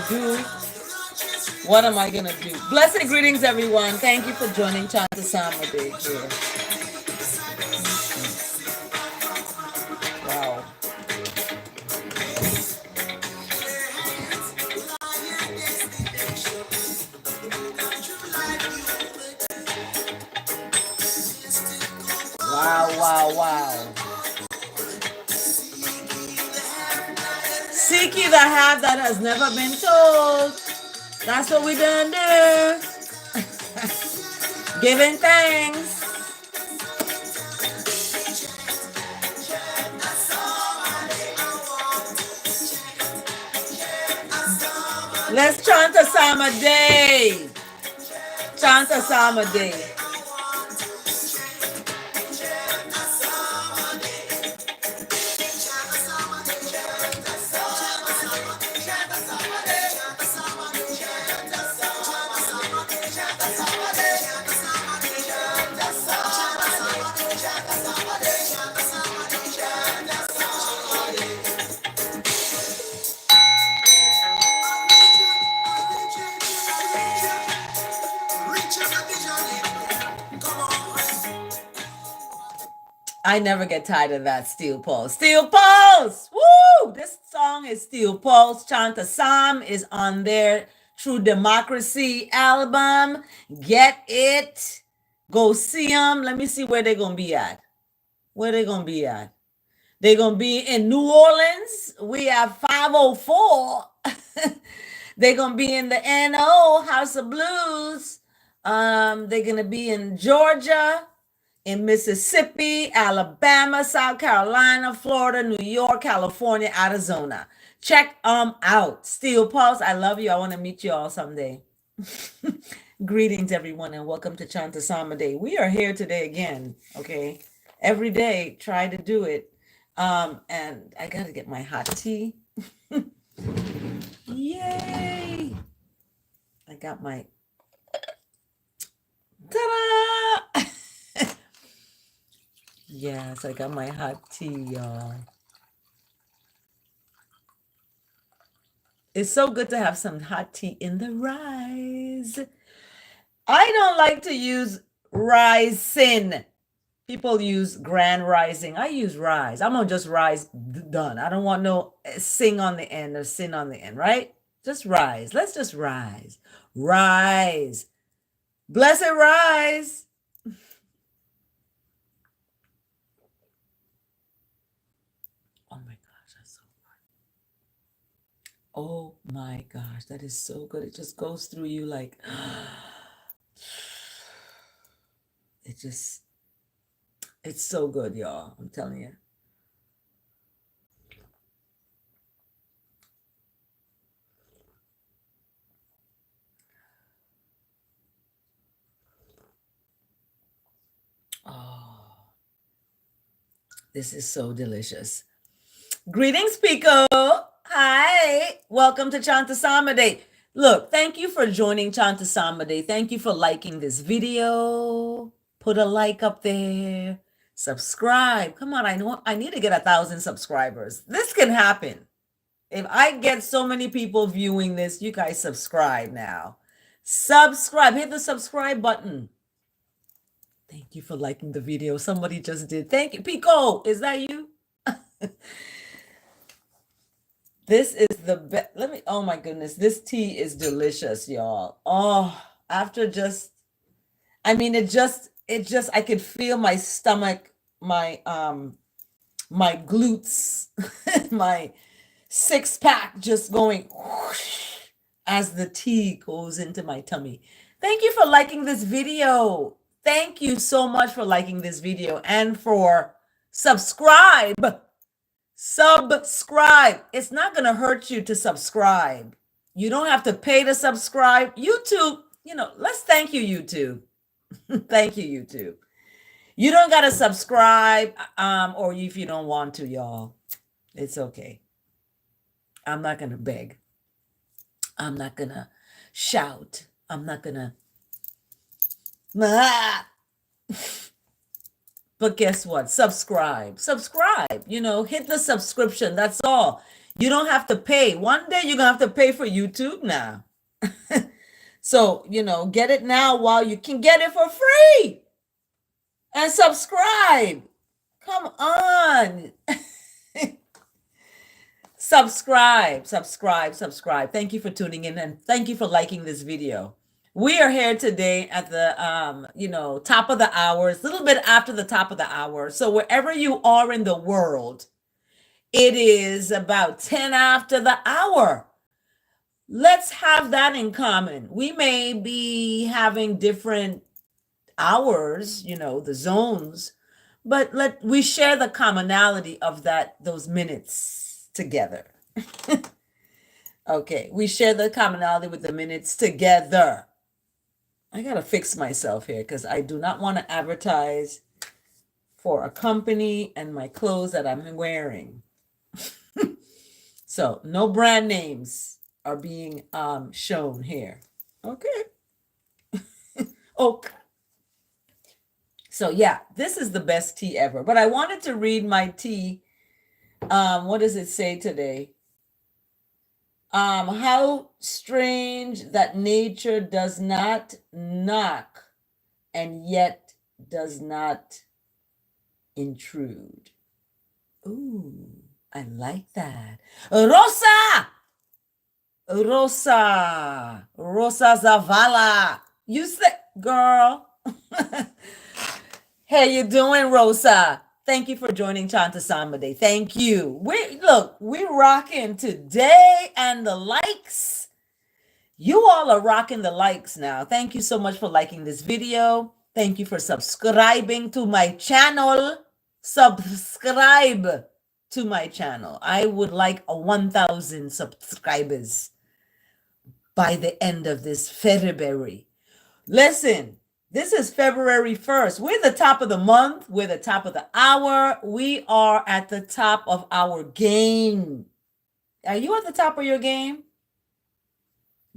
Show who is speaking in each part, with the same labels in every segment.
Speaker 1: do? What am I gonna do? Blessed greetings, everyone. Thank you for joining Chanta Sama Day here. Wow. Wow, wow, wow. Seek ye the half that has never been told. That's what we done do. Giving thanks. Let's chant a Sama Day. Chant a Sama Day. I never get tired of that Steel Pulse. Steel Pulse! Woo! This song is Steel Pulse. Chanta Sam is on their True Democracy album. Get it. Go see them. Let me see where they're going to be at. Where they going to be at? They're going to be in New Orleans. We have 504. They're going to be in the NO, House of Blues. They're going to be in Georgia, in Mississippi, Alabama, South Carolina, Florida, New York, California, Arizona. Check them out. Steel Pulse, I love you. I want to meet you all someday. Greetings, everyone, and welcome to Chanta Sama Day. We are here today again, okay? Every day, try to do it. And I got to get my hot tea. Yay! I got my... Ta-da! Yes, I got my hot tea, y'all. It's so good to have some hot tea in the rise. I don't like to use rising. People use grand rising. I use rise. I'm gonna just rise, done. I don't want no sing on the end or sin on the end, right? Just rise. Let's just rise. Rise. Blessed rise. Oh my gosh, that's so good. Oh my gosh, that is so good. It just goes through you like it's so good, y'all. I'm telling you. Oh, this is so delicious. Greetings, Pico. Hi. Welcome to Chanta Sama Day. Look, thank you for joining Chanta Sama Day. Thank you for liking this video. Put a like up there. Subscribe. Come on, I need to get 1,000 subscribers. This can happen. If I get so many people viewing this, you guys subscribe now. Subscribe. Hit the subscribe button. Thank you for liking the video. Somebody just did. Thank you. Pico, is that you? This is the best. Oh my goodness. This tea is delicious, y'all. Oh, after just, I mean, I could feel my stomach, my glutes, my six-pack just going whoosh as the tea goes into my tummy. Thank you for liking this video. Thank you so much for liking this video and for subscribe. Subscribe. It's not going to hurt you to subscribe. You don't have to pay to subscribe. YouTube, let's thank you, YouTube. Thank you, YouTube. You don't got to subscribe or if you don't want to, y'all. It's okay. I'm not going to beg. I'm not going to shout. I'm not going to... But guess what? Subscribe. Hit the subscription. That's all. You don't have to pay. One day you're gonna have to pay for YouTube now. So, get it now while you can get it for free. And subscribe. Come on. Subscribe, subscribe, subscribe. Thank you for tuning in and thank you for liking this video. We are here today at the top of the hour. It's a little bit after the top of the hour. So wherever you are in the world, it is about 10 after the hour. Let's have that in common. We may be having different hours, the zones, but we share the commonality of those minutes together. Okay, we share the commonality with the minutes together. I gotta fix myself here because I do not want to advertise for a company and my clothes that I'm wearing. So no brand names are being shown here. Okay. Okay. So yeah, this is the best tea ever. But I wanted to read my tea. What does it say today? How strange that nature does not knock and yet does not intrude. Ooh, I like that. Rosa! Rosa Zavala. You say, girl. How you doing, Rosa? Thank you for joining Chanta Samba Day. Thank you. We're rocking today and the likes. You all are rocking the likes now. Thank you so much for liking this video. Thank you for subscribing to my channel. Subscribe to my channel. I would like 1,000 subscribers by the end of this February. Listen, this is February 1st. We're the top of the month. We're the top of the hour. We are at the top of our game. Are you at the top of your game?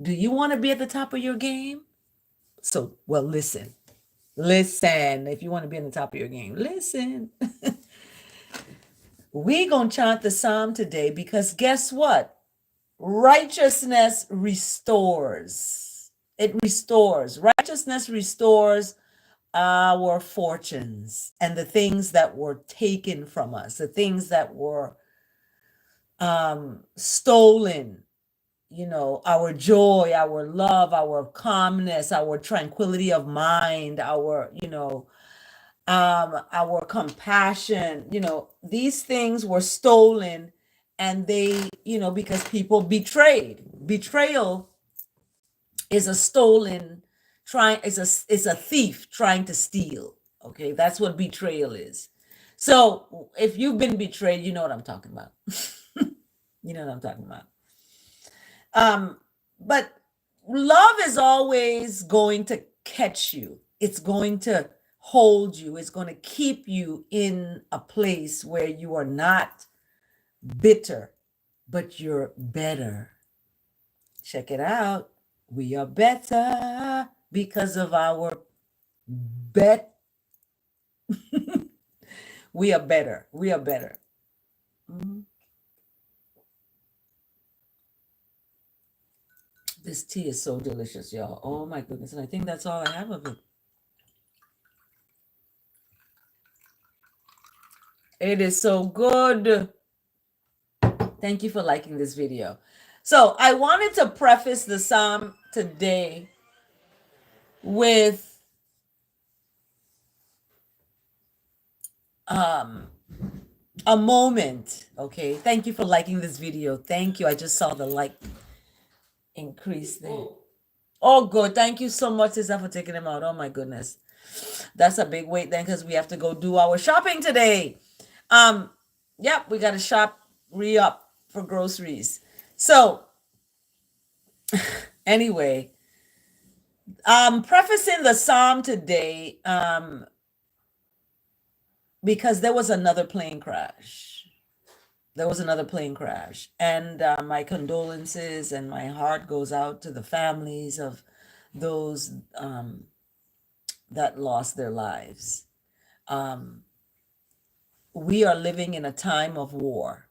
Speaker 1: Do you want to be at the top of your game? So, well, listen. Listen, if you want to be in the top of your game, listen. We're going to chant the psalm today because guess what? Righteousness restores. It restores. Righteousness restores our fortunes and the things that were taken from us, the things that were stolen, our joy, our love, our calmness, our tranquility of mind, our compassion, these things were stolen, and they, because people betrayed. Betrayal is a stolen is a thief trying to steal. Okay, that's what betrayal is. So if you've been betrayed, you know what I'm talking about. You know what I'm talking about. But love is always going to catch you. It's going to hold you. It's going to keep you in a place where you are not bitter, but you're better. Check it out. We are better because of our bet. We are better. We are better. This tea is so delicious, y'all. Oh my goodness. And I think that's all I have of it. It is so good. Thank you for liking this video. So I wanted to preface the psalm today with a moment. Okay. Thank you for liking this video. Thank you. I just saw the like increase there. Oh, good. Thank you so much, Cesar, for taking them out. Oh my goodness. That's a big wait then, because we have to go do our shopping today. Yep, we got to shop re-up for groceries. So anyway, prefacing the psalm today, because there was another plane crash. There was another plane crash. And my condolences and my heart goes out to the families of those that lost their lives. We are living in a time of war,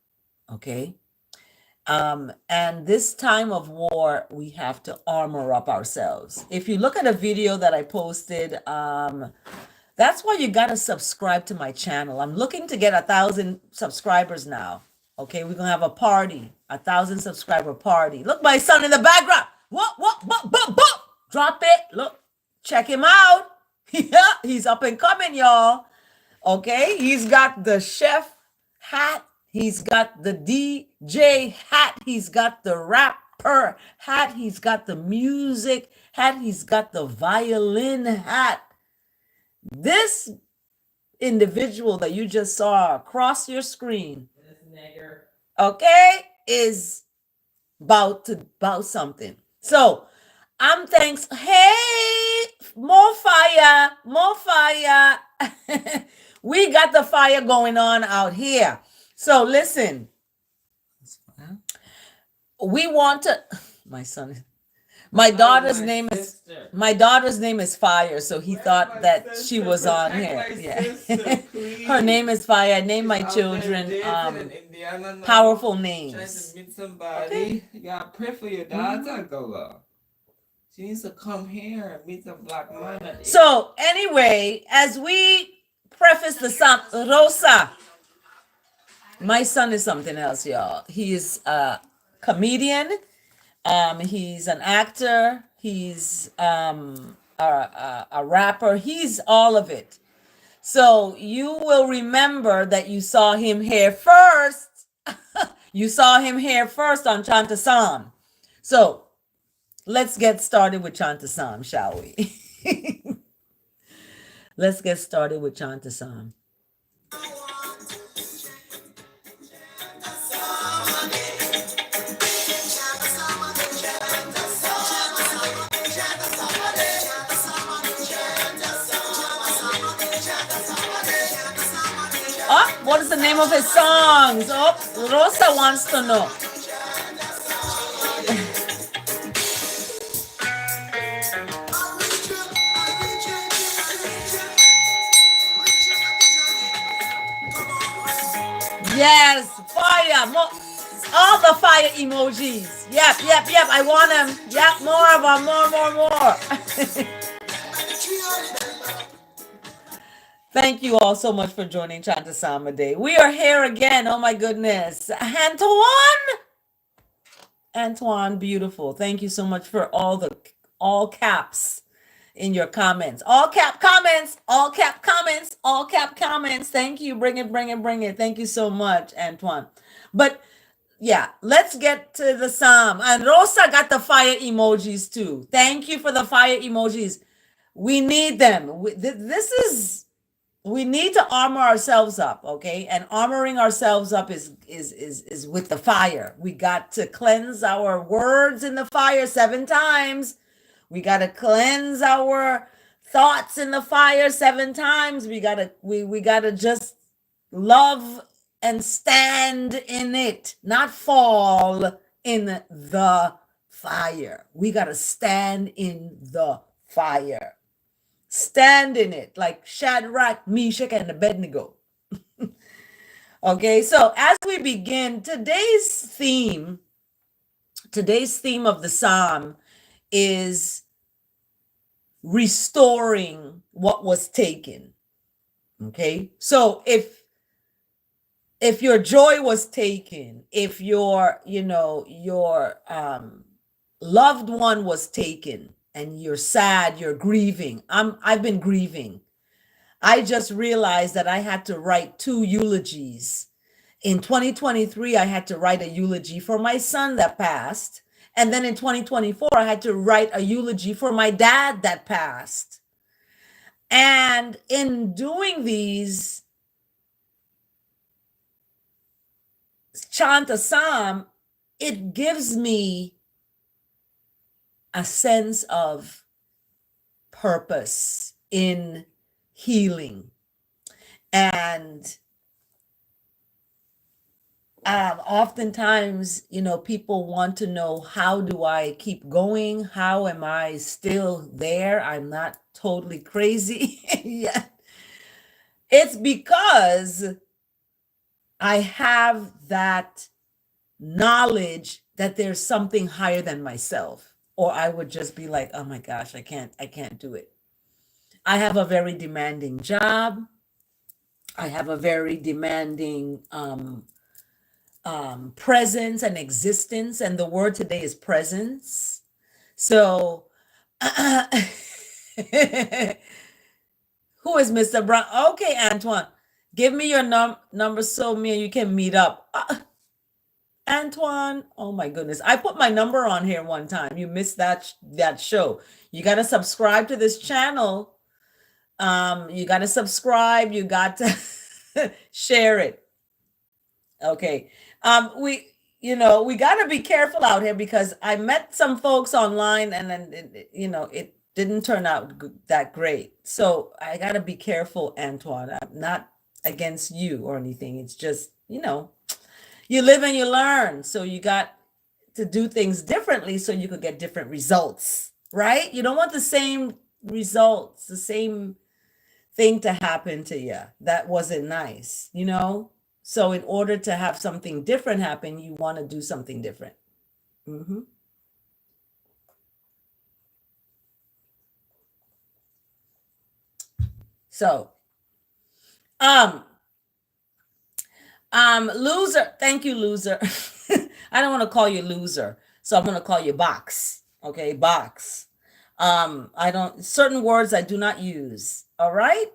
Speaker 1: okay? And this time of war, we have to armor up ourselves. If you look at a video that I posted, that's why you gotta subscribe to my channel. I'm looking to get 1,000 subscribers now. Okay, we're gonna have a party, 1,000 subscriber party. Look, my son in the background. What? Drop it. Look, check him out. Yeah, he's up and coming, y'all. Okay, he's got the chef hat. He's got the DJ hat. He's got the rapper hat. He's got the music hat. He's got the violin hat. This individual that you just saw across your screen, okay, is about something. So I'm thanks. Hey, more fire, more fire. We got the fire going on out here. So listen, we want to. My daughter's name is Fire, so he thought that she was on here. Yeah. Her name is Fire. I named my children powerful names.
Speaker 2: Meet somebody. You gotta pray for your daughter, girl. She needs to come here and meet the black man.
Speaker 1: So anyway, as we preface the song, Rosa, my son is something else, y'all. He is a comedian. He's an actor. He's a rapper. He's all of it. So you will remember that you saw him here first. You saw him here first on Chanta Sam. So let's get started with Chanta Sam, shall we? Let's get started with Chanta Sam. Oh, what is the name of his songs? Oh, Rosa wants to know. Yes, fire. All the fire emojis. Yep. I want them. Yep, more of them. More. Thank you all so much for joining Chanta Sama Day. We are here again. Oh my goodness. Antoine, beautiful. Thank you so much for all caps in your comments. All cap comments. Thank you. Bring it. Thank you so much, Antoine. But yeah, let's get to the psalm. And Rosa got the fire emojis too. Thank you for the fire emojis. We need them. We need to armor ourselves up, okay? And armoring ourselves up is with the fire. We got to cleanse our words in the fire 7 times. We got to cleanse our thoughts in the fire 7 times. We got to just love and stand in it, not fall in the fire. We got to stand in the fire. Stand in it like Shadrach, Meshach, and Abednego. Okay, so as we begin, today's theme of the psalm is restoring what was taken. Okay, so if your joy was taken, if your loved one was taken, and you're sad, you're grieving. I've been grieving. I just realized that I had to write 2 eulogies. In 2023, I had to write a eulogy for my son that passed. And then in 2024, I had to write a eulogy for my dad that passed. And in doing these, chant a psalm, it gives me a sense of purpose in healing. And oftentimes, people want to know, how do I keep going? How am I still there? I'm not totally crazy yet. It's because I have that knowledge that there's something higher than myself, or I would just be like, oh my gosh, I can't do it. I have a very demanding job. I have a very demanding presence and existence, and the word today is presence. So who is Mr. Brown? Okay, Antoine, give me your number so me and you can meet up. Antoine, oh my goodness, I put my number on here one time. You missed that show. You got to subscribe to this channel. You got to subscribe. You got to share it. Okay. We got to be careful out here because I met some folks online and then it didn't turn out that great. So I got to be careful, Antoine. I'm not against you or anything. It's just, you live and you learn. So you got to do things differently so you could get different results, right? You don't want the same results, the same thing to happen to you. That wasn't nice, So in order to have something different happen, you want to do something different. So, loser. Thank you, loser. I don't want to call you loser, so I'm going to call you box. Okay, box. Certain words I do not use. All right.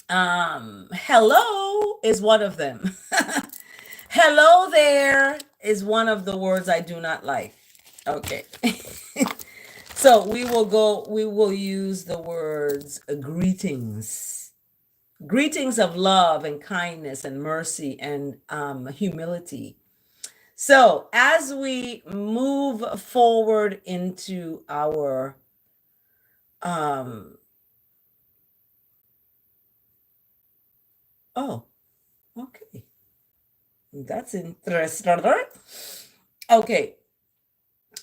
Speaker 1: Hello is one of them. Hello there is one of the words I do not like. Okay. So we will use the words greetings. Greetings of love and kindness and mercy and humility. So as we move forward into our okay. That's interesting. Okay.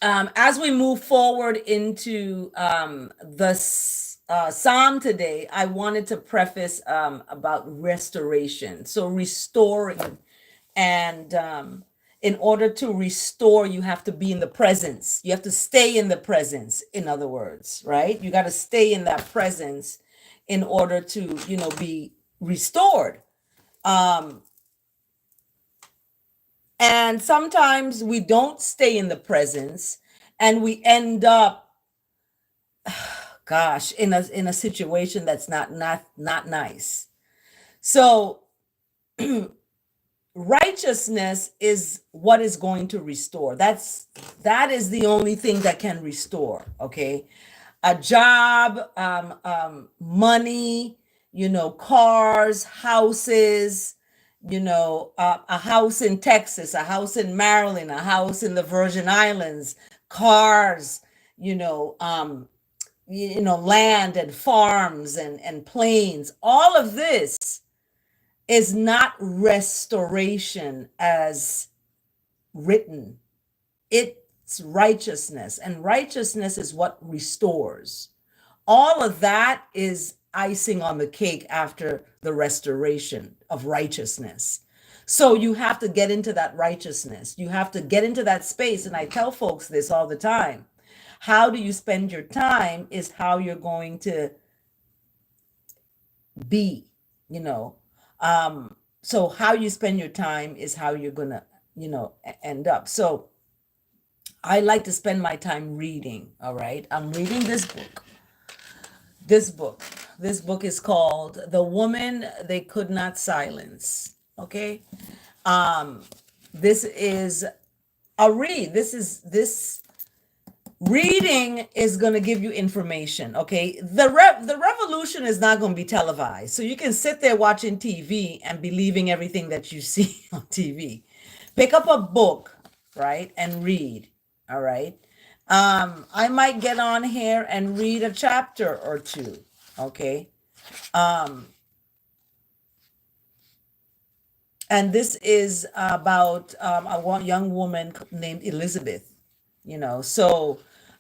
Speaker 1: As we move forward into the psalm today, I wanted to preface about restoration. So restoring, and in order to restore, you have to be in the presence. You have to stay in the presence, in other words, right? You got to stay in that presence in order to, be restored. And sometimes we don't stay in the presence and we end up, gosh, in a situation that's not nice. So righteousness is what is going to restore. That is the only thing that can restore. Okay. A job, money, cars, houses, a house in Texas, a house in Maryland, a house in the Virgin Islands, cars, land and farms and planes. All of this is not restoration as written. It's righteousness, and righteousness is what restores. All of that is icing on the cake after the restoration of righteousness. So you have to get into that righteousness. You have to get into that space. And I tell folks this all the time. How do you spend your time is how you're going to be, so how you spend your time is how you're going to, end up. So I like to spend my time reading. All right. I'm reading this book. This book is called The Woman They Could Not Silence. Okay. This is a read. This reading is going to give you information. Okay. The revolution is not going to be televised. So you can sit there watching TV and believing everything that you see on TV. Pick up a book, right, and read. All right. I might get on here and read a chapter or two. Okay. And this is about a young woman named Elizabeth, so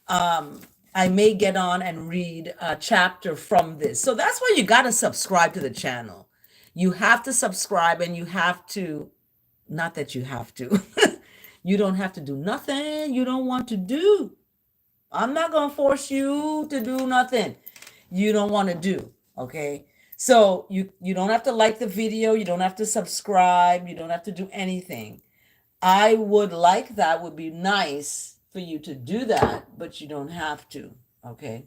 Speaker 1: I may get on and read a chapter from this. So that's why you got to subscribe to the channel. You have to subscribe, and you have to, not that you have to, You don't have to do nothing you don't want to do. I'm not going to force you to do nothing you don't want to do. Okay. So you don't have to like the video. You don't have to subscribe. You don't have to do anything. I would like that, would be nice for you to do that, but you don't have to. Okay.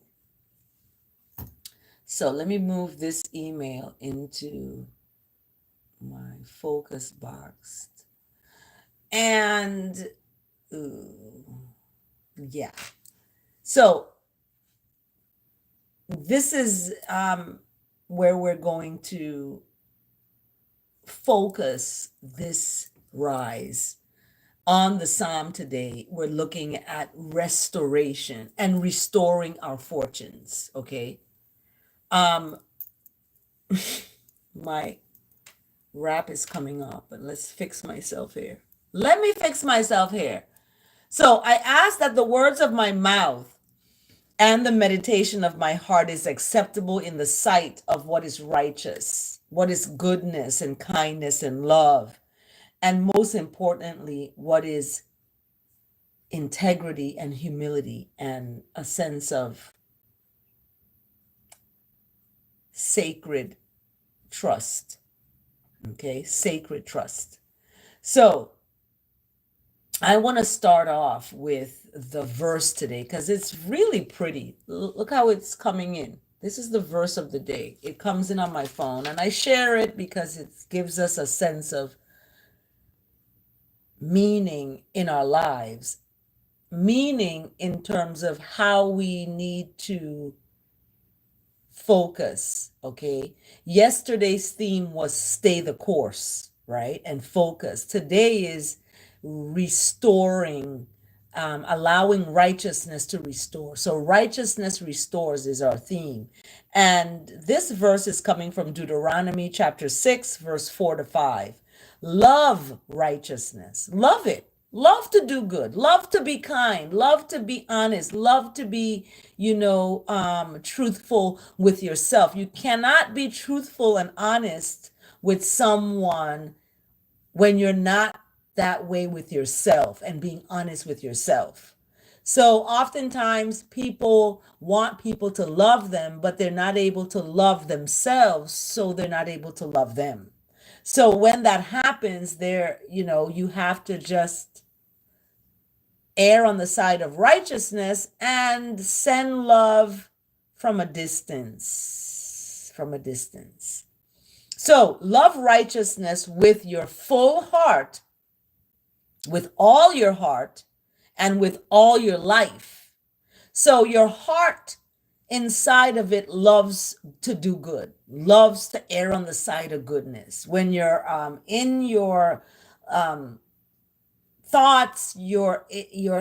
Speaker 1: So let me move this email into my focus box. And yeah. So this is where we're going to focus this rise on the psalm today. We're looking at restoration and restoring our fortunes. Okay. My wrap is coming up, but let's fix myself here. Let me fix myself here. So I ask that the words of my mouth and the meditation of my heart is acceptable in the sight of what is righteous, what is goodness and kindness and love, and most importantly, what is integrity and humility and a sense of sacred trust. Okay, sacred trust. So I want to start off with the verse today because it's really pretty. Look how it's coming in. This is the verse of the day. It comes in on my phone and I share it because it gives us a sense of meaning in our lives, meaning in terms of how we need to focus. Okay. Yesterday's theme was stay the course, right? And focus. Today is restoring, allowing righteousness to restore. So righteousness restores is our theme. And this verse is coming from Deuteronomy chapter 6, verse 4-5. Love righteousness. Love it. Love to do good. Love to be kind. Love to be honest. Love to be, truthful with yourself. You cannot be truthful and honest with someone when you're not that way with yourself and being honest with yourself. So oftentimes people want people to love them, but they're not able to love themselves, so they're not able to love them. So when that happens, you have to just err on the side of righteousness and send love from a distance. From a distance. So love righteousness with your full heart, with all your heart, and with all your life. So your heart inside of it loves to do good, loves to err on the side of goodness. When you're in your thoughts, you're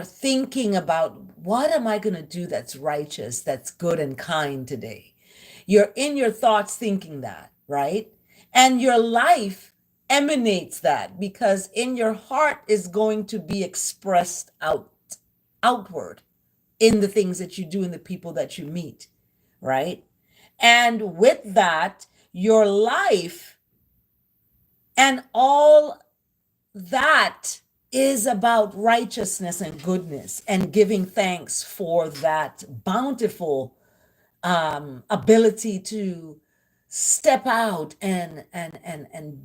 Speaker 1: thinking about what am I going to do that's righteous, that's good and kind today. You're in your thoughts thinking that, right? And your life emanates that because in your heart is going to be expressed outward in the things that you do and the people that you meet, right? And with that, your life and all that is about righteousness and goodness and giving thanks for that bountiful ability to step out and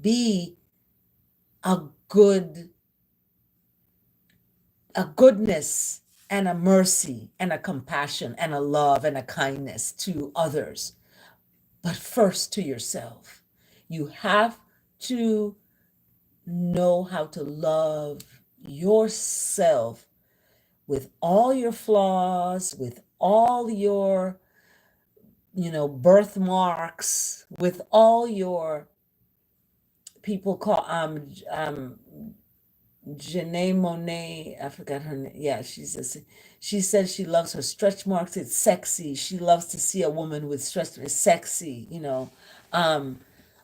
Speaker 1: be a goodness and a mercy and a compassion and a love and a kindness to others, but first to yourself. You have to know how to love yourself with all your flaws, with all your birthmarks, with all your people call Janae Monet, I forgot her name. Yeah, she says she loves her stretch marks. It's sexy. She loves to see a woman with stretch. It's sexy.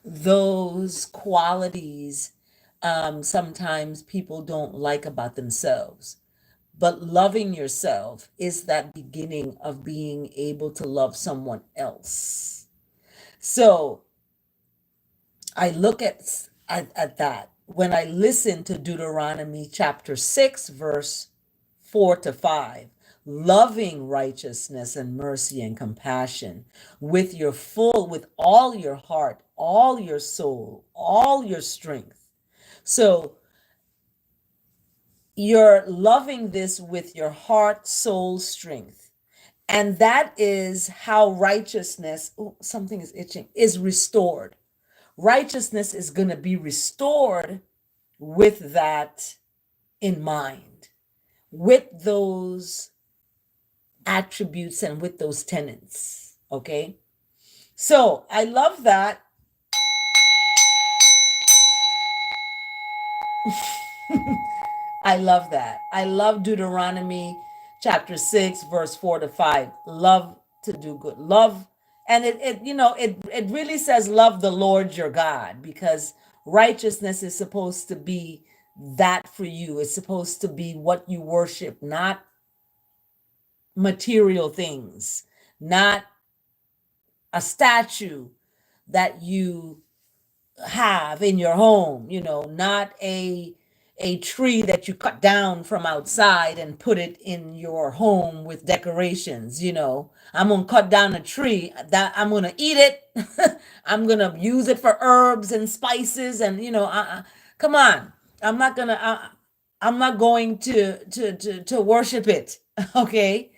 Speaker 1: Those qualities sometimes people don't like about themselves. But loving yourself is that beginning of being able to love someone else. So I look at that when I listen to Deuteronomy chapter 6, verse 4 to 5, loving righteousness and mercy and compassion with all your heart, all your soul, all your strength. So you're loving this with your heart, soul, strength. And that is how righteousness, oh, something is itching, is restored. Righteousness is going to be restored with that in mind, with those attributes and with those tenets. Okay. So I love that. I love that. I love Deuteronomy chapter 6, verse 4 to 5. Love to do good. Love. And it really says love the Lord your God, because righteousness is supposed to be that for you. It's supposed to be what you worship, not material things, not a statue that you have in your home, not a tree that you cut down from outside and put it in your home with decorations. I'm going to cut down a tree that I'm going to eat it. I'm going to use it for herbs and spices and come on. I'm not going to worship it. Okay.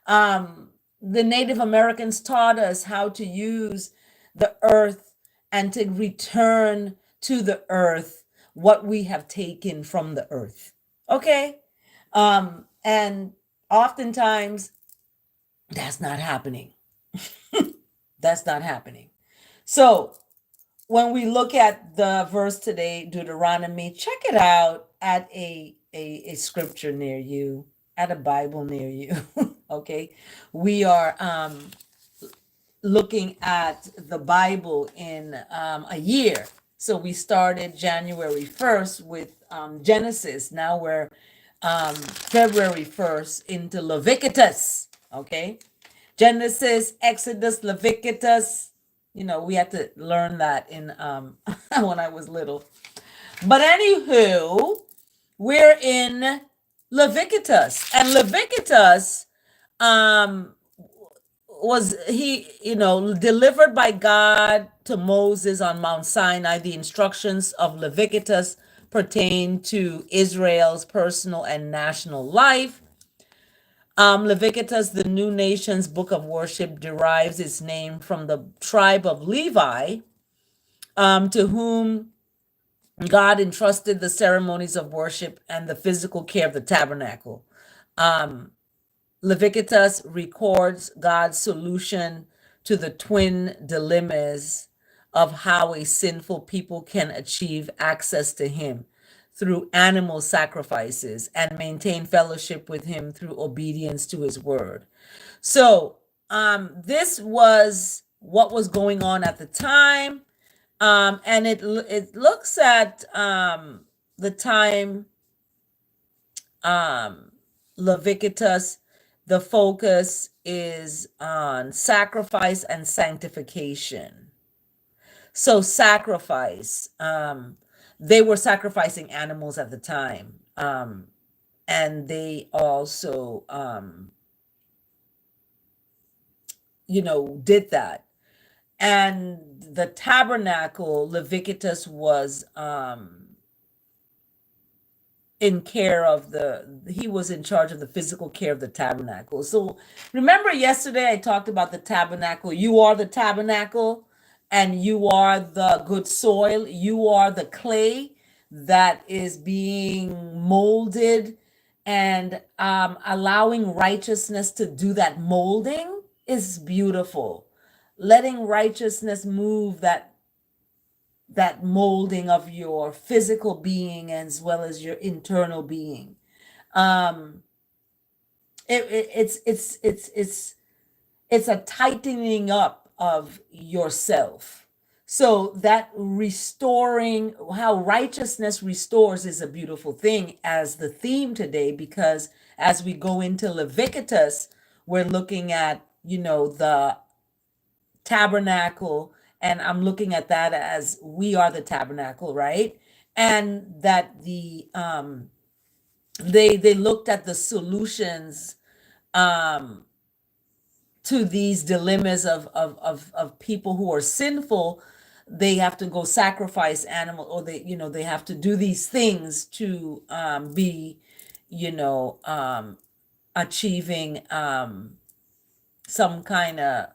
Speaker 1: The Native Americans taught us how to use the earth and to return to the earth what we have taken from the earth. Okay. And oftentimes that's not happening. That's not happening. So when we look at the verse today, Deuteronomy, check it out at a scripture near you, at a Bible near you. Okay. We are looking at the Bible in a year. So we started January 1st with Genesis. Now we're February 1st into Leviticus. Okay. Genesis, Exodus, Leviticus. We had to learn that in when I was little. But anywho, we're in Leviticus. And Leviticus was delivered by God to Moses on Mount Sinai. The instructions of Leviticus pertain to Israel's personal and national life. Leviticus, the new nation's book of worship, derives its name from the tribe of Levi, to whom God entrusted the ceremonies of worship and the physical care of the tabernacle. Leviticus records God's solution to the twin dilemmas of how a sinful people can achieve access to Him through animal sacrifices and maintain fellowship with Him through obedience to His word. So, this was what was going on at the time, and it looks at the time, Leviticus. The focus is on sacrifice and sanctification. So sacrifice, they were sacrificing animals at the time, and they also, did that. And the tabernacle, Leviticus was he was in charge of the physical care of the tabernacle. So remember yesterday I talked about the tabernacle. You are the tabernacle and you are the good soil. You are the clay that is being molded, and allowing righteousness to do that molding is beautiful. Letting righteousness move that molding of your physical being as well as your internal being. It's a tightening up of yourself. So that restoring, how righteousness restores, is a beautiful thing as the theme today, because as we go into Leviticus, we're looking at the tabernacle, and I'm looking at that as we are the tabernacle, right? and that they looked at the solutions um, to these dilemmas of people who are sinful. They have to go sacrifice animal, or they have to do these things to be you know achieving some kind of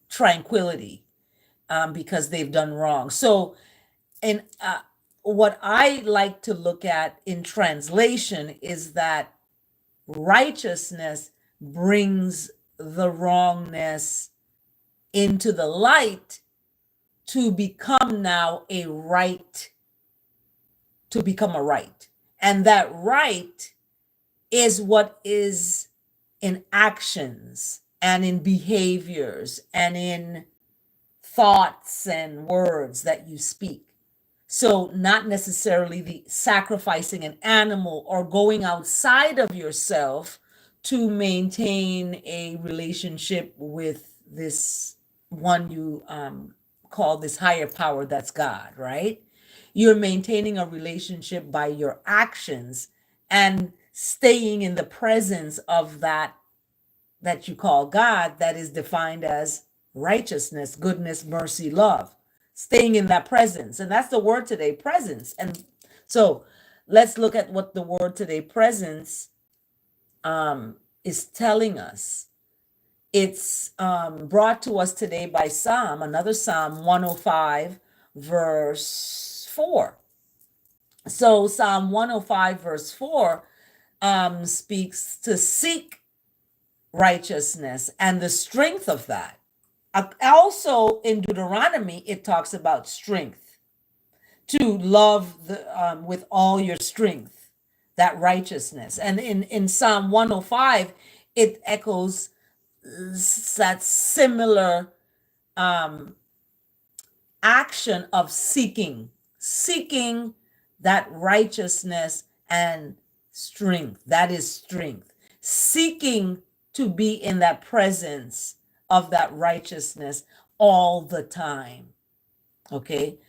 Speaker 1: tranquility, because they've done wrong. So, and what I like to look at in translation is that righteousness brings the wrongness into the light to become now a right, to become a right. And that right is what is in actions and in behaviors and in thoughts and words that you speak. So, not necessarily the sacrificing an animal or going outside of yourself to maintain a relationship with this one you call this higher power, that's God, right? You're maintaining a relationship by your actions and staying in the presence of that you call God, that is defined as righteousness, goodness, mercy, love. Staying in that presence. And that's the word today, presence. And so let's look at what the word today, presence, is telling us. It's brought to us today by another Psalm 105, verse 4. So Psalm 105, verse 4 speaks to seek righteousness and the strength of that. Also in Deuteronomy, it talks about strength, to love with all your strength, that righteousness. And in Psalm 105, it echoes that similar action of seeking that righteousness and strength. That is strength. Seeking to be in that presence of that righteousness all the time. Okay?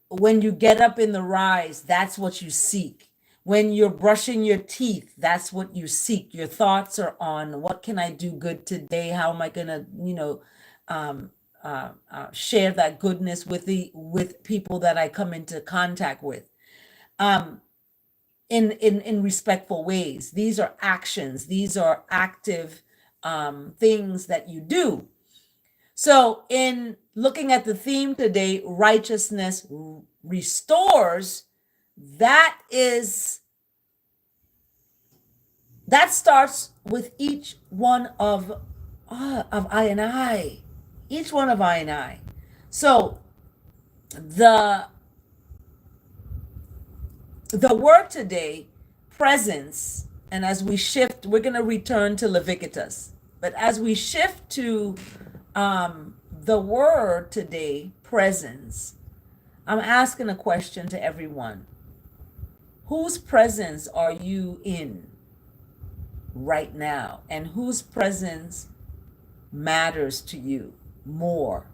Speaker 1: When you get up in the rise, that's what you seek. When you're brushing your teeth, that's what you seek. Your thoughts are on, what can I do good today? How am I going to, share that goodness with people that I come into contact with, in respectful ways. These are actions. These are active things that you do. So, in looking at the theme today, righteousness restores, that starts with each one of I and I. Each one of I and I. So, the word today, presence, and as we shift, we're going to return to Leviticus. But as we shift to the word today, presence, I'm asking a question to everyone. Whose presence are you in right now? And whose presence matters to you more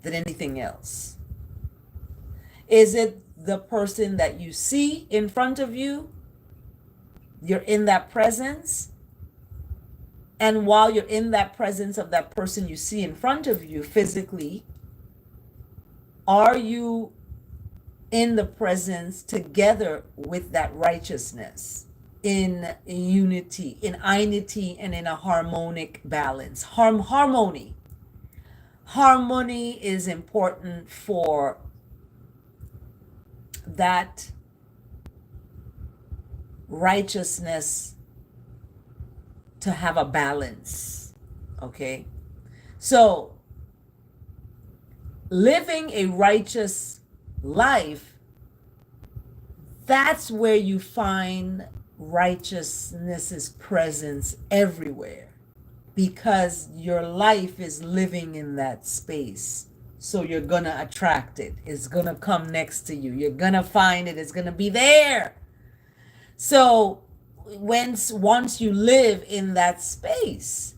Speaker 1: than anything else? Is it the person that you see in front of you? You're in that presence. And while you're in that presence of that person you see in front of you physically, are you in the presence together with that righteousness, in unity, in einity, and in a harmonic balance? Harmony is important for that righteousness to have a balance. Okay, so living a righteous life, that's where you find righteousness's presence everywhere, because your life is living in that space. So you're gonna attract it. It's gonna come next to you. You're gonna find it. It's gonna be there. So once you live in that space.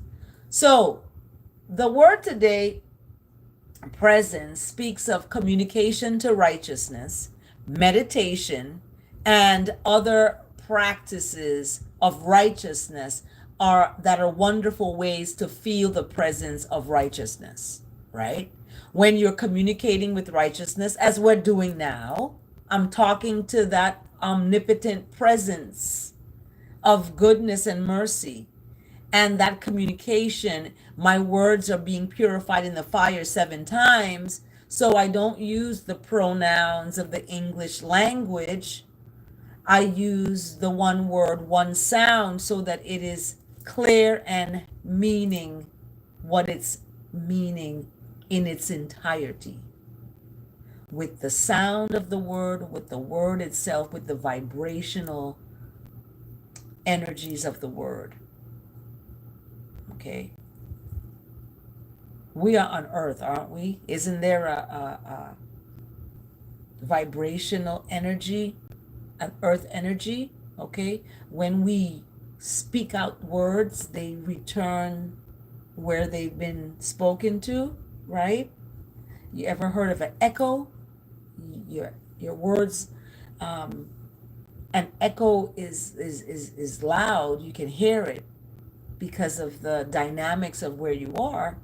Speaker 1: So the word today, presence, speaks of communication to righteousness, meditation, and other practices of righteousness are wonderful ways to feel the presence of righteousness, right? When you're communicating with righteousness, as we're doing now, I'm talking to that omnipotent presence of goodness and mercy. And that communication, my words are being purified in the fire 7 times. So I don't use the pronouns of the English language. I use the one word, one sound, so that it is clear and meaning what it's meaning in its entirety. With the sound of the word itself, with the vibrational energies of the word. Okay. We are on earth, aren't we? Isn't there a vibrational energy, an earth energy? Okay. When we speak out words, they return where they've been spoken to, right? You ever heard of an echo? Your words, an echo is loud. You can hear it because of the dynamics of where you are.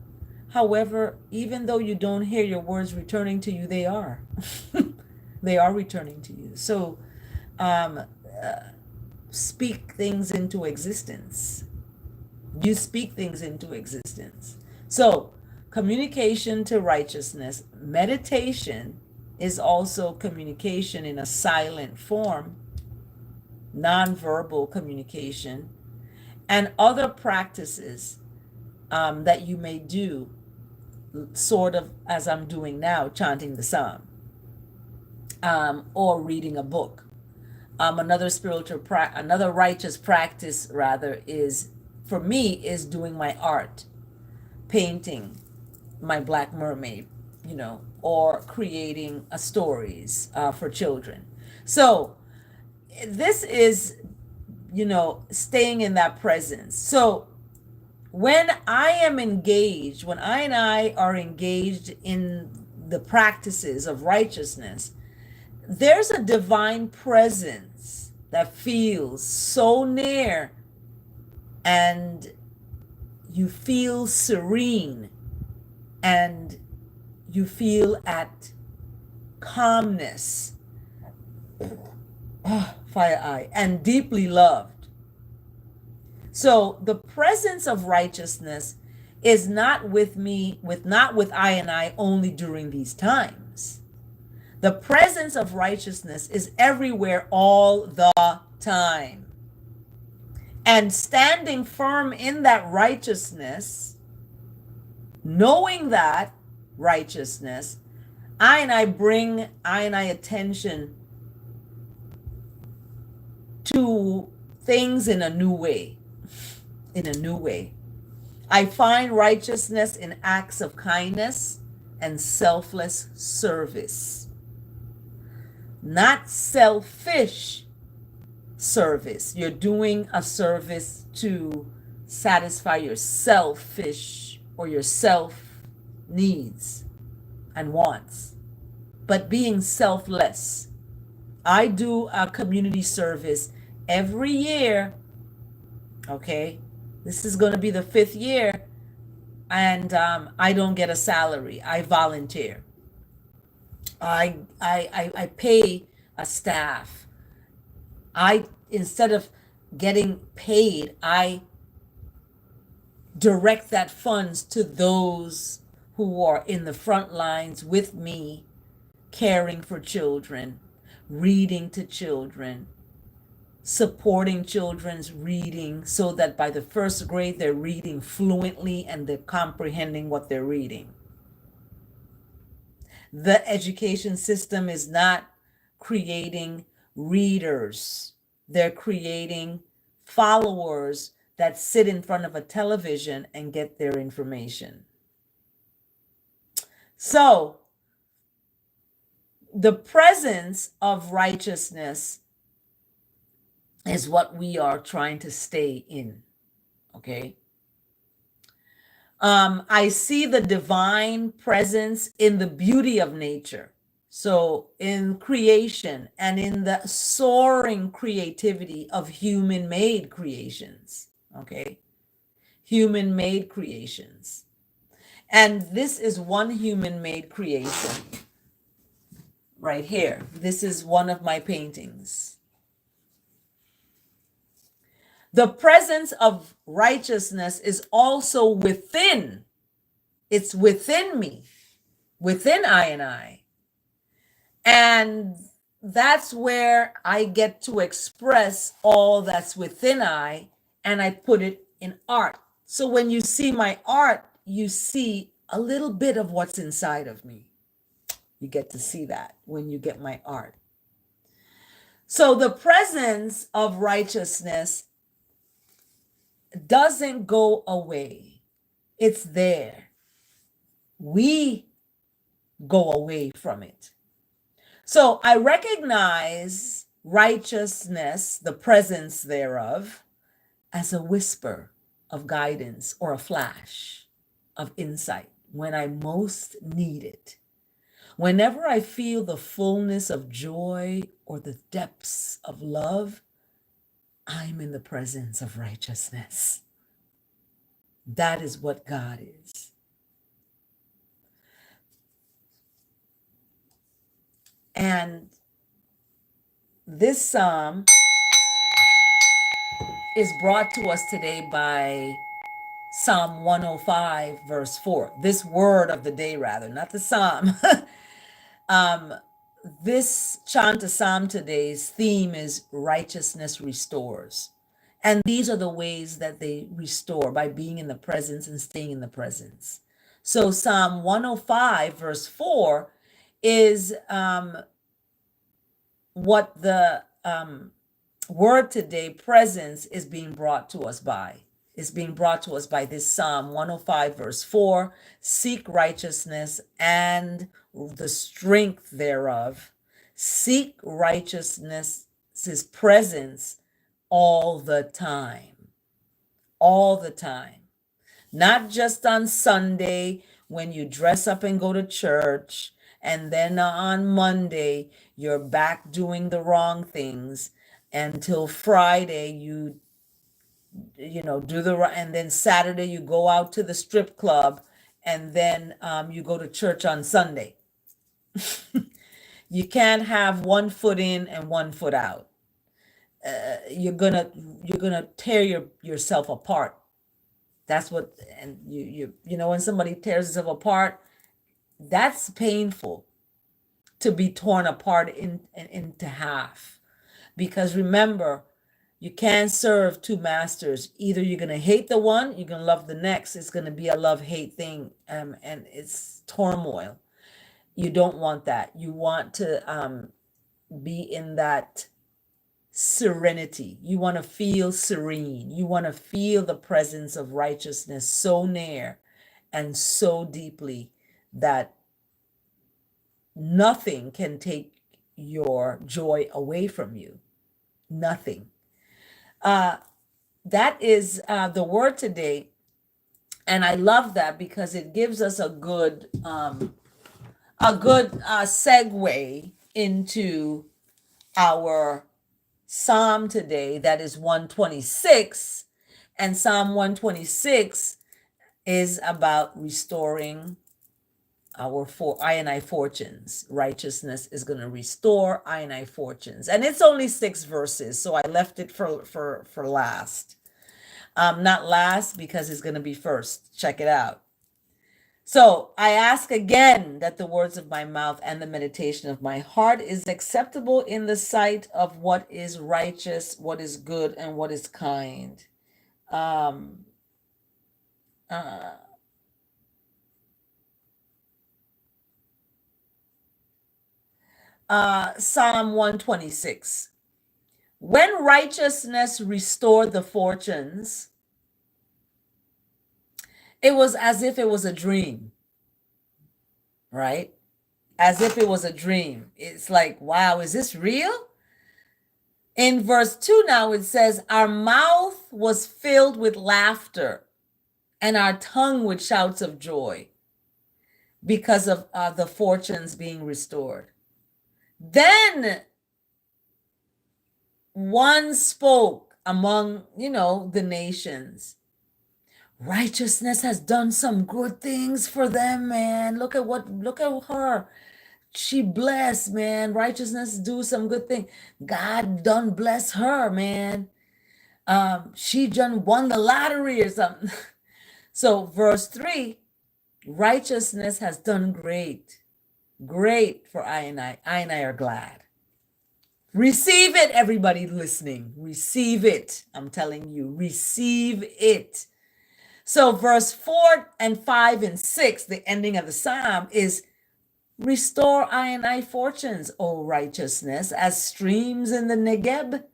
Speaker 1: However, even though you don't hear your words returning to you, they are. They are returning to you. So speak things into existence. You speak things into existence. So communication to righteousness, meditation is also communication in a silent form, nonverbal communication, and other practices that you may do, sort of as I'm doing now, chanting the psalm, or reading a book. Another righteous practice rather is, for me, is doing my art, painting my Black Mermaid, or creating stories for children. So this is, staying in that presence. So when I and I are engaged in the practices of righteousness, there's a divine presence that feels so near, and you feel serene, and you feel at calmness, fire eye, and deeply loved. So the presence of righteousness is not with I and I only during these times. The presence of righteousness is everywhere all the time. And standing firm in that righteousness, knowing that righteousness, I and I attention to things in a new way. I find righteousness in acts of kindness and selfless service. Not selfish service. You're doing a service to satisfy your selfish or your self needs and wants, but being selfless. I do a community service every year. Okay, this is going to be the 5th year, and I don't get a salary. I volunteer. I pay a staff. Instead of getting paid, I direct that funds to those who are in the front lines with me, caring for children, reading to children, supporting children's reading so that by the 1st grade they're reading fluently and they're comprehending what they're reading. The education system is not creating readers. They're creating followers that sit in front of a television and get their information. So the presence of righteousness is what we are trying to stay in. Okay. I see the divine presence in the beauty of nature. So, in creation and in the soaring creativity of human made creations, okay? Human made creations. And this is one human made creation right here. This is one of my paintings. The presence of righteousness is also within. It's within me, within I and I. And that's where I get to express all that's within I, and I put it in art. So when you see my art, you see a little bit of what's inside of me. You get to see that when you get my art. So the presence of righteousness doesn't go away. It's there. We go away from it. So I recognize righteousness, the presence thereof, as a whisper of guidance or a flash of insight when I most need it. Whenever I feel the fullness of joy or the depths of love, I'm in the presence of righteousness. That is what God is. And this psalm is brought to us today by Psalm 105, verse 4. This word of the day, rather, not the psalm. This chant psalm today's theme is righteousness restores. And these are the ways that they restore by being in the presence and staying in the presence. So Psalm 105, verse 4 is what the word today, presence, is being brought to us by. Is being brought to us by this Psalm 105, verse 4. Seek righteousness and the strength thereof. Seek righteousness, his presence all the time. All the time. Not just on Sunday when you dress up and go to church, and then on Monday you're back doing the wrong things until Friday you do the right, and then Saturday you go out to the strip club, and then you go to church on Sunday. You can't have one foot in and one foot out. You're gonna tear yourself apart. That's what, and when somebody tears themselves apart, that's painful, to be torn apart into half. Because remember, you can't serve two masters. Either you're going to hate the one, you're going to love the next. It's going to be a love-hate thing, and it's turmoil. You don't want that. You want to be in that serenity. You want to feel serene. You want to feel the presence of righteousness so near and so deeply that nothing can take your joy away from you. Nothing. That is the word today, and I love that because it gives us a good segue into our psalm today. That is 126, and Psalm 126 is about restoring our I and I fortunes. Righteousness is going to restore I and I fortunes, and it's only 6 verses, so I left it for last. Not last because it's going to be first. Check it out. So I ask again that the words of my mouth and the meditation of my heart is acceptable in the sight of what is righteous, what is good, and what is kind. Psalm 126. When righteousness restored the fortunes, it was as if it was a dream, right? As if it was a dream. It's like, wow, is this real? In verse 2 now it says, our mouth was filled with laughter and our tongue with shouts of joy because of the fortunes being restored. Then one spoke among, the nations. Righteousness has done some good things for them, man. Look at her. She blessed, man. Righteousness do some good thing. God done bless her, man. She done won the lottery or something. So verse 3, righteousness has done great. Great for I and I. I and I are glad. Receive it, everybody listening. Receive it. I'm telling you, receive it. So verse 4 and 5 and 6, the ending of the psalm is, restore I and I fortunes, O righteousness, as streams in the Negeb.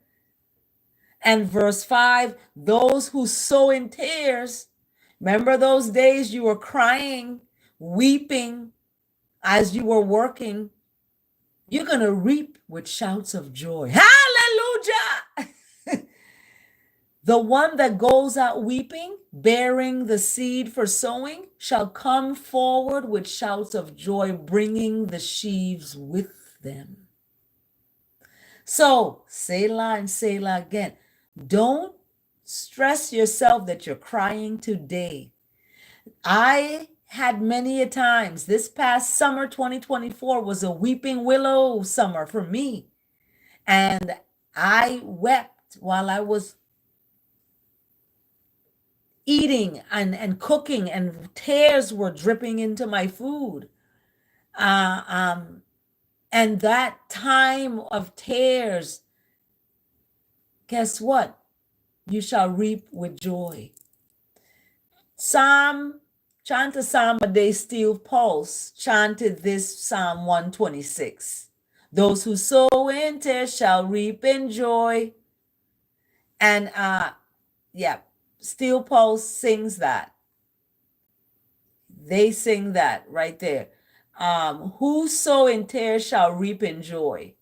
Speaker 1: And verse 5, those who sow in tears, remember those days you were crying, weeping as you were working, you're going to reap with shouts of joy. Hallelujah! The one that goes out weeping, bearing the seed for sowing, shall come forward with shouts of joy, bringing the sheaves with them. So, Selah and Selah again. Don't stress yourself that you're crying today. I had many a times. This past summer, 2024, was a weeping willow summer for me. And I wept while I was eating and cooking, and tears were dripping into my food. And that time of tears, guess what? You shall reap with joy. Chant a psalm a day, Steel Pulse chanted this Psalm 126. Those who sow in tears shall reap in joy. And yeah, Steel Pulse sings that. They sing that right there. Who sow in tears shall reap in joy.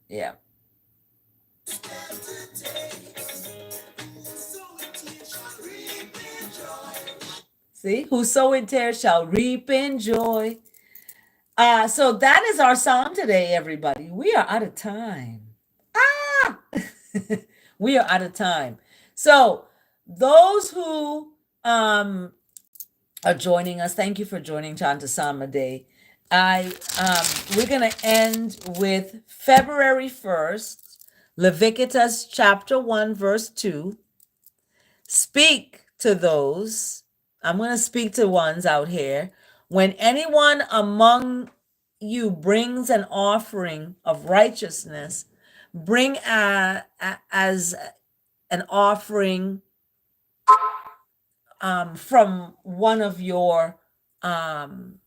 Speaker 1: Yeah. See, who sow in tears shall reap in joy. So that is our psalm today, everybody. We are out of time. We are out of time. So those who are joining us, thank you for joining Chanta Sama Day. We're gonna end with February 1st, Leviticus chapter 1, verse 2. Speak to those. I'm gonna speak to ones out here. When anyone among you brings an offering of righteousness, bring as an offering from one of your from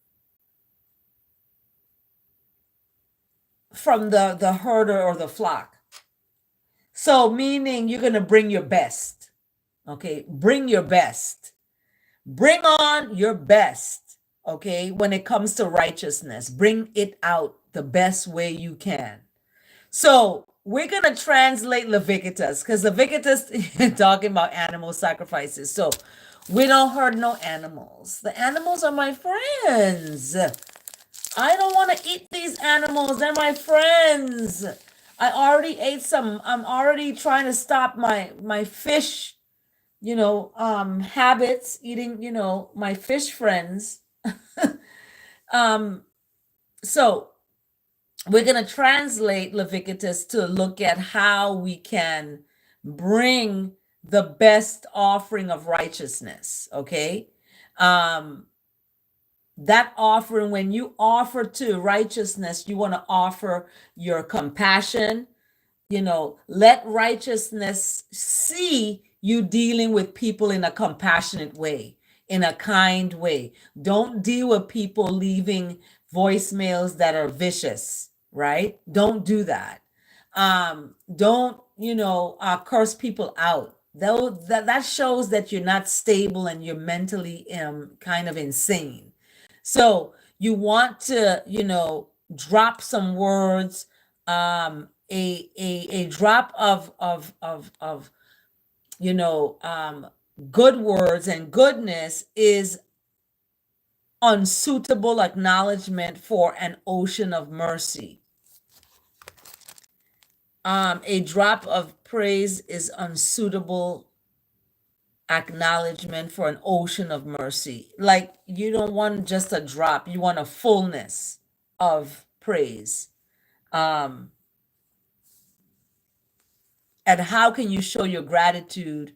Speaker 1: the herder or the flock. So meaning you're going to bring your best. Okay, bring your best. Bring on your best. Okay, when it comes to righteousness, bring it out the best way you can. So we're going to translate Leviticus, because Leviticus is talking about animal sacrifices. So we don't hurt no animals. The animals are my friends. I don't want to eat these animals. They're my friends. I already ate some. I'm already trying to stop my fish, habits, eating, my fish friends. So we're going to translate Leviticus to look at how we can bring the best offering of righteousness. Okay. That offering, when you offer to righteousness, you want to offer your compassion. Let righteousness see you dealing with people in a compassionate way, in a kind way. Don't deal with people leaving voicemails that are vicious, right? Don't do that. Don't, curse people out. Though that shows that you're not stable and you're mentally kind of insane. So you want to, drop some words, a drop of good words and goodness is unsuitable acknowledgement for an ocean of mercy. A drop of praise is unsuitable acknowledgement for an ocean of mercy. Like you don't want just a drop, you want a fullness of praise. Um, and how can you show your gratitude?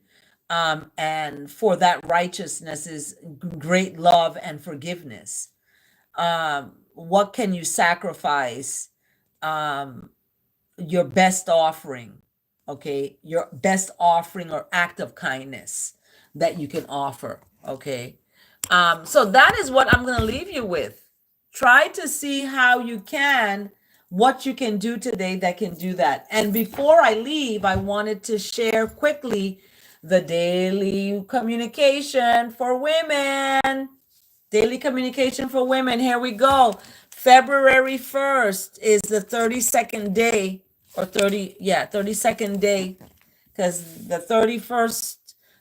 Speaker 1: And for that righteousness is great love and forgiveness. What can you sacrifice? Your best offering, okay? Your best offering or act of kindness that you can offer, okay? So that is what I'm going to leave you with. Try to see how you can, what you can do today that can do that. And before I leave, I wanted to share quickly the daily communication for women. Daily communication for women. Here we go. February 1st is the 32nd day, or 32nd day, because the 31st,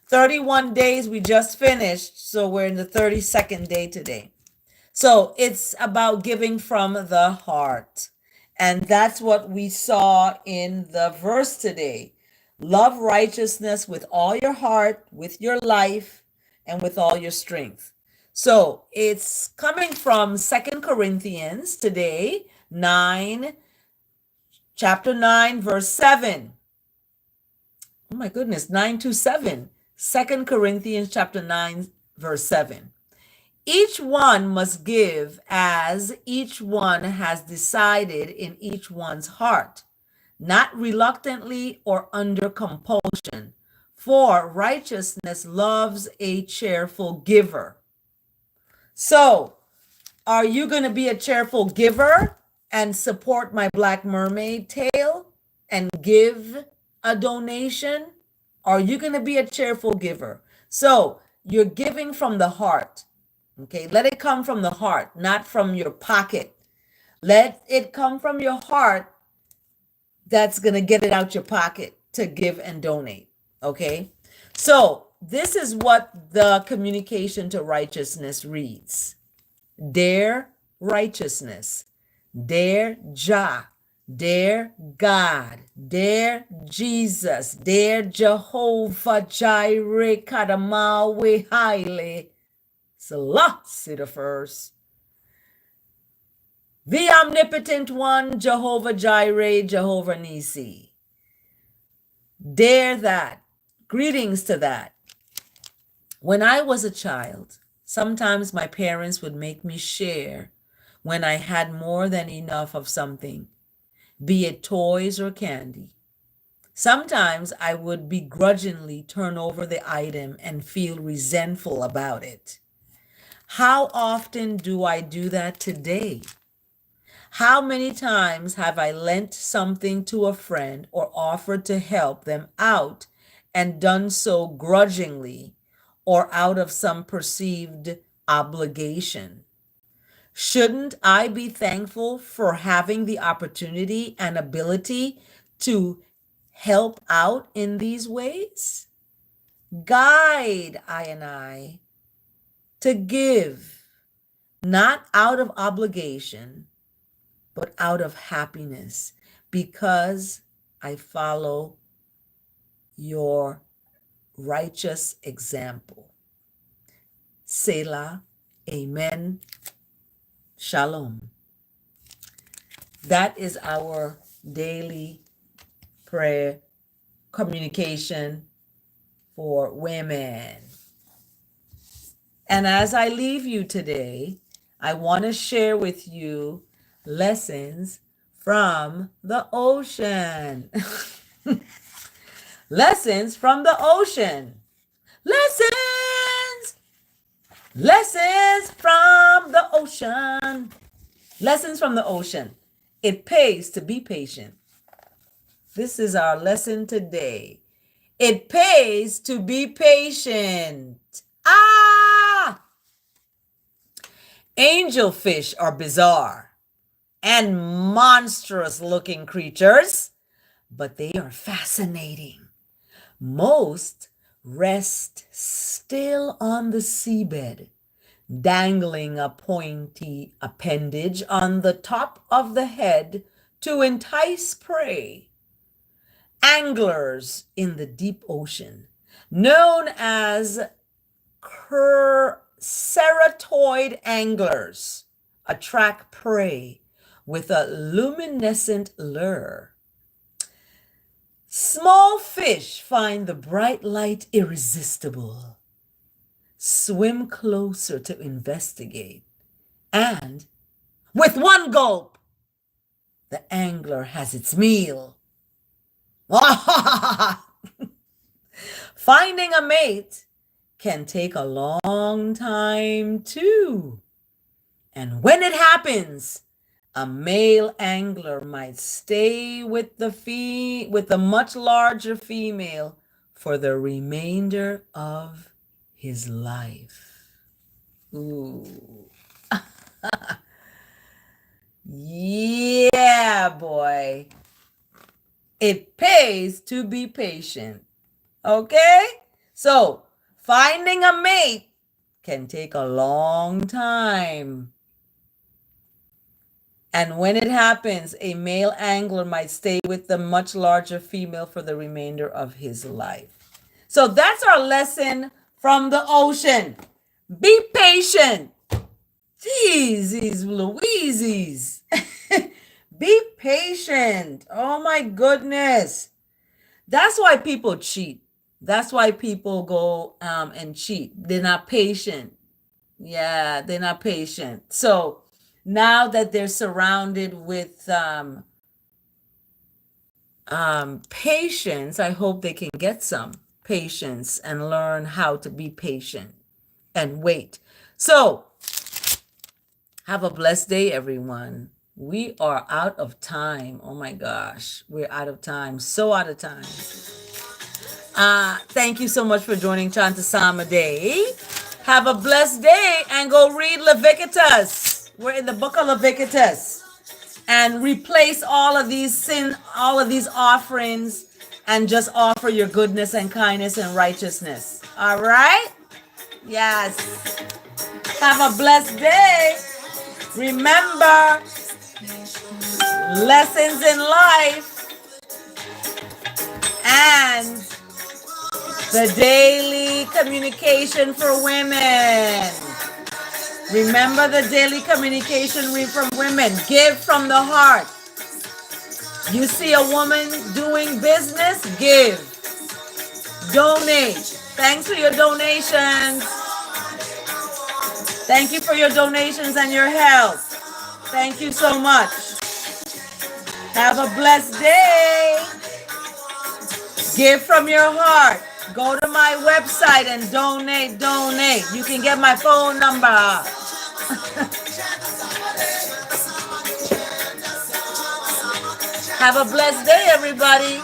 Speaker 1: 31 days we just finished. So we're in the 32nd day today. So it's about giving from the heart. And that's what we saw in the verse today. Love righteousness with all your heart, with your life, and with all your strength. So it's coming from Second Corinthians today, 9, chapter 9, verse 7. Oh my goodness, 9 to 7. 2 Corinthians chapter 9, verse 7. Each one must give as each one has decided in each one's heart, not reluctantly or under compulsion, for righteousness loves a cheerful giver. So, are you going to be a cheerful giver and support my Black Mermaid tale and give a donation? Are you going to be a cheerful giver? So, you're giving from the heart. Okay, let it come from the heart, not from your pocket. Let it come from your heart that's going to get it out your pocket to give and donate. Okay, so this is what the communication to righteousness reads. Dear righteousness, dear Jah, dear God, dear Jesus, dear Jehovah Jireh, Kadamawe Haile, Selassie the first. The omnipotent one, Jehovah Jireh, Jehovah Nisi. Dare that. Greetings to that. When I was a child, sometimes my parents would make me share when I had more than enough of something, be it toys or candy. Sometimes I would begrudgingly turn over the item and feel resentful about it. How often do I do that today? How many times have I lent something to a friend or offered to help them out and done so grudgingly or out of some perceived obligation? Shouldn't I be thankful for having the opportunity and ability to help out in these ways? Guide I to give, not out of obligation, but out of happiness, because I follow your righteous example. Selah, amen, shalom. That is our daily prayer communication for women. And as I leave you today, I want to share with you lessons from the ocean. Lessons from the ocean. Lessons. Lessons from the ocean. Lessons from the ocean. It pays to be patient. This is our lesson today. It pays to be patient. Angelfish are bizarre and monstrous looking creatures, but they are fascinating. Most rest still on the seabed, dangling a pointy appendage on the top of the head to entice prey. Anglers in the deep ocean, known as ceratoid anglers, attract prey with a luminescent lure. Small fish find the bright light irresistible, swim closer to investigate, and with one gulp, the angler has its meal. Finding a mate can take a long time too. And when it happens, a male angler might stay with the much larger female for the remainder of his life. Ooh. Yeah, boy. It pays to be patient. Okay? So, finding a mate can take a long time. And when it happens, a male angler might stay with the much larger female for the remainder of his life. So that's our lesson from the ocean. Be patient. Jeez, Louises. Be patient. Oh my goodness. That's why people cheat. That's why people go and cheat. They're not patient. Yeah, they're not patient. So now that they're surrounded with patience, I hope they can get some patience and learn how to be patient and wait. So have a blessed day, everyone. We are out of time. Oh my gosh, we're out of time. So out of time. Thank you so much for joining Chanta Sama Day. Have a blessed day and go read Leviticus. We're in the book of Leviticus. And replace all of these offerings and just offer your goodness and kindness and righteousness. All right? Yes. Have a blessed day. Remember, lessons in life and the daily communication for women. Remember the daily communication from women. Give from the heart. You see a woman doing business? Give. Donate. Thanks for your donations. Thank you for your donations and your help. Thank you so much. Have a blessed day. Give from your heart. Go to my website and donate. You can get my phone number. Have a blessed day, everybody.